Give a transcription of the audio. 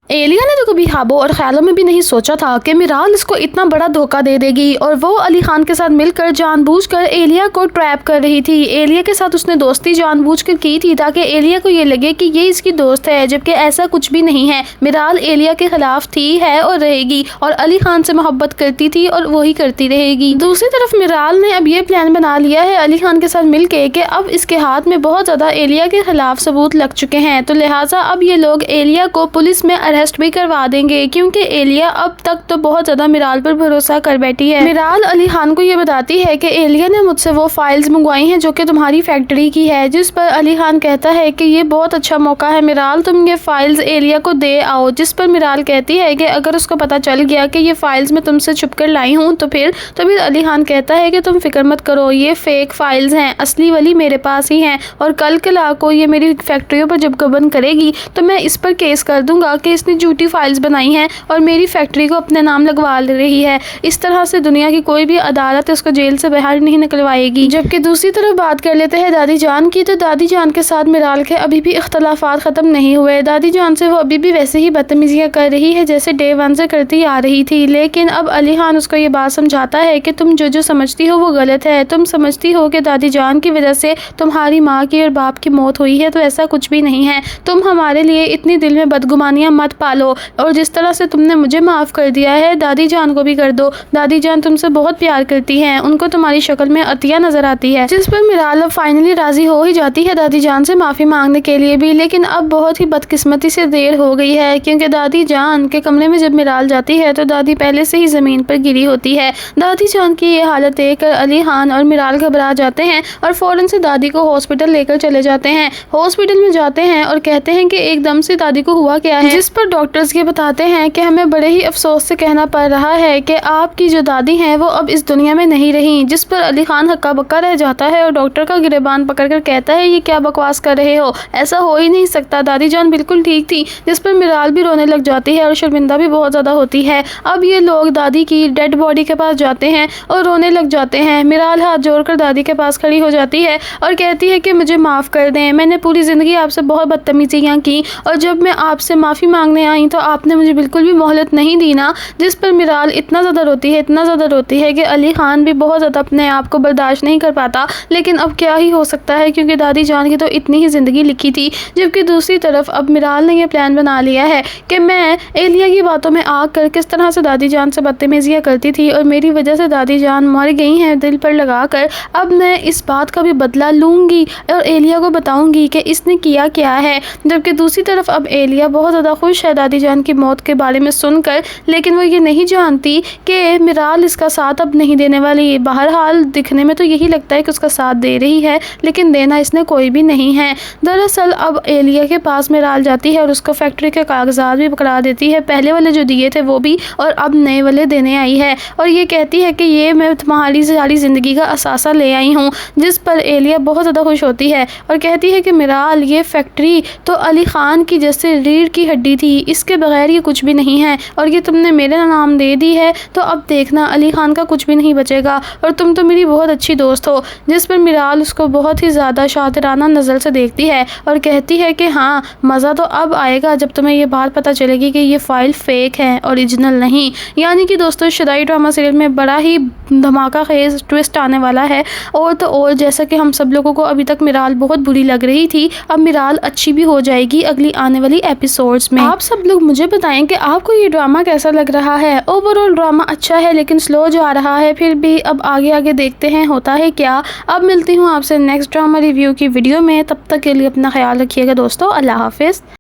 एलिया ने तो कभी ख्वाबों और ख्यालों में भी नहीं सोचा था कि मिराल इसको इतना बड़ा धोखा दे देगी और वो अली खान के साथ मिलकर जानबूझकर एलिया को ट्रैप कर रही थी। एलिया के साथ उसने दोस्ती जानबूझकर की थी ताकि एलिया को ये लगे कि ये इसकी दोस्त है, जबकि ऐसा कुछ भी नहीं है। मिराल एलिया के खिलाफ थी, है और रहेगी, और अली खान से मोहब्बत करती थी और वही करती रहेगी। दूसरी तरफ मिराल ने अब ये प्लान बना लिया है अली खान के साथ मिलके कि अब इसके हाथ में बहुत ज्यादा एलिया के खिलाफ सबूत लग चुके हैं, तो लिहाजा अब ये लोग एलिया को पुलिस में अरेस्ट भी करवा देंगे, क्योंकि एलिया अब तक तो बहुत ज्यादा मिराल पर भरोसा कर बैठी है। मिराल अली खान को ये बताती है कि एलिया ने मुझसे वो फाइल्स मंगवाई हैं जो कि तुम्हारी फैक्ट्री की है, जिस पर अली खान कहता है कि ये बहुत अच्छा मौका है मिराल, तुम ये फाइल्स एलिया को दे आओ। जिस पर मिराल कहती है कि अगर उसको पता चल गया कि ये फाइल्स मैं तुमसे छुप कर लाई हूँ तो फिर अली खान कहता है कि तुम फिक्र मत करो, ये फेक फाइल्स हैं, असली वाली मेरे पास ही हैं, और कल कला को ये मेरी फैक्ट्रियों पर जब गबन करेगी तो मैं इस पर केस कर दूंगा कि इसने झूठी फाइल्स बनाई हैं और मेरी फैक्ट्री को अपने नाम लगवा रही है। इस तरह से दुनिया की कोई भी अदालत उसको जेल से बाहर नहीं निकलवाएगी। जबकि दूसरी तरफ बात कर लेते हैं दादी जान की, तो दादी जान के साथ मिराल के अभी भी इख्तलाफात खत्म नहीं हुए। दादी जान से वो अभी भी वैसे ही बदतमीजियां कर रही है जैसे डे वन से करती आ रही थी, लेकिन अब अली खान उसको ये बात समझाता है कि तुम जो समझती हो वो गलत है। तुम समझती हो कि दादी जान की वजह से तुम्हारी माँ की और बाप की मौत हुई है, तो ऐसा कुछ भी नहीं है। तुम हमारे लिए इतनी दिल में बदगुमानियां मत पालो, और जिस तरह से तुमने मुझे माफ़ कर दिया है दादी जान को भी कर दो। दादी जान तुमसे बहुत प्यार करती हैं, उनको तुम्हारी शक्ल में अतिया नजर आती है। जिस पर मिराल अब फाइनली राजी हो ही जाती है दादी जान से माफ़ी मांगने के लिए भी, लेकिन अब बहुत ही बदकिस्मती से देर हो गई है, क्योंकि दादी जान के कमरे में जब मिराल जाती है तो दादी पहले से ही ज़मीन पर गिरी होती है। दादी जान की ये हालत देखकर अली खान और मिराल घबरा जाते हैं और फ़ौरन से दादी को हॉस्पिटल लेकर चले जाते हैं। हॉस्पिटल में जाते हैं और कहते हैं कि एकदम से दादी को हुआ क्या है, जिस पर डॉक्टर्स ये बताते हैं कि हमें बड़े ही अफसोस से कहना पड़ रहा है कि आपकी जो दादी हैं वो अब इस दुनिया में नहीं रही। जिस पर अली खान हक्का बक्का रह जाता है और डॉक्टर का गिरेबान पकड़कर कहता है ये क्या बकवास कर रहे हो, ऐसा हो ही नहीं सकता, दादी जान बिल्कुल ठीक थी। जिस पर मिराल भी रोने लग जाती है और शर्मिंदा भी बहुत ज़्यादा होती है। अब ये लोग दादी की डेड बॉडी के पास जाते हैं और रोने लग जाते हैं। मिराल हाथ जोड़कर दादी के पास खड़ी हो जाती है और कहती है कि मुझे माफ़ कर दें, मैंने पूरी ज़िंदगी आपसे बहुत बदतमीजियाँ की, और जब मैं आपसे माफ़ी मांगने आई तो आपने मुझे बिल्कुल भी मोहलत नहीं दी ना। जिस पर मिराल इतना ज़्यादा रोती है कि अली खान भी बहुत ज़्यादा अपने आप को बर्दाश्त नहीं कर पाता, लेकिन अब क्या ही हो सकता है क्योंकि दादी जान की तो इतनी ही ज़िंदगी लिखी थी। जबकि दूसरी तरफ अब मिराल ने यह प्लान बना लिया है कि मैं एलिया की बातों में आकर किस तरह से दादी जान से बदतमीजियाँ करती थी और मेरी वजह से दादी जान मर गई हैं दिल पर लगा कर, अब मैं इस बात का भी बदला लूँगी और एलिया को बताऊँगी कि इसने किया क्या है। जबकि दूसरी तरफ अब एलिया बहुत ज़्यादा खुश है दादी जान की मौत के बारे में सुनकर, लेकिन वो ये नहीं जानती कि मिराल इसका साथ अब नहीं देने वाली। बहरहाल दिखने में तो यही लगता है कि उसका साथ दे रही है, लेकिन देना इसने कोई भी नहीं है। दरअसल अब एलिया के पास मिराल जाती है और उसको फैक्ट्री के कागजात भी पकड़ा देती है, पहले वाले जो दिए थे वो भी, और अब नए वाले देने आई है, और ये कहती है कि ये मैं तुम्हारी सारी ज़िंदगी का असासा ले आई हूँ। जिस पर एलिया बहुत ज़्यादा खुश होती है और कहती है कि मिराल ये फैक्ट्री तो अली खान की जैसे रीढ़ की हड्डी थी, इसके बगैर ये कुछ भी नहीं है, और ये तुमने मेरे नाम दे दी है तो अब देखना अली खान का कुछ भी नहीं बचेगा, और तुम तो मेरी बहुत अच्छी दोस्त हो। जिस पर मिराल उसको बहुत ही ज़्यादा शातिराना नज़र से देखती है और कहती है कि हाँ, मज़ा तो अब आएगा जब तुम्हें ये बात पता चलेगी कि ये फ़ाइल फेक है, ओरिजिनल नहीं। यानी कि दोस्तों शदाई ड्रामा सीरियल में बड़ा ही धमाका खेज ट्विस्ट आने वाला है, और तो और जैसा कि हम सब लोगों को अभी तक मिराल बहुत बुरी लग रही थी, अब मिराल अच्छी भी हो जाएगी अगली आने वाली एपिसोड्स में। आप सब लोग मुझे बताएं कि आपको ये ड्रामा कैसा लग रहा है। ओवरऑल ड्रामा अच्छा है लेकिन स्लो जा रहा है, फिर भी अब आगे आगे देखते हैं होता है क्या। अब मिलती हूँ आपसे नेक्स्ट ड्रामा रिव्यू की वीडियो में, तब तक के लिए अपना ख्याल रखिएगा दोस्तों, अल्लाह हाफिज़।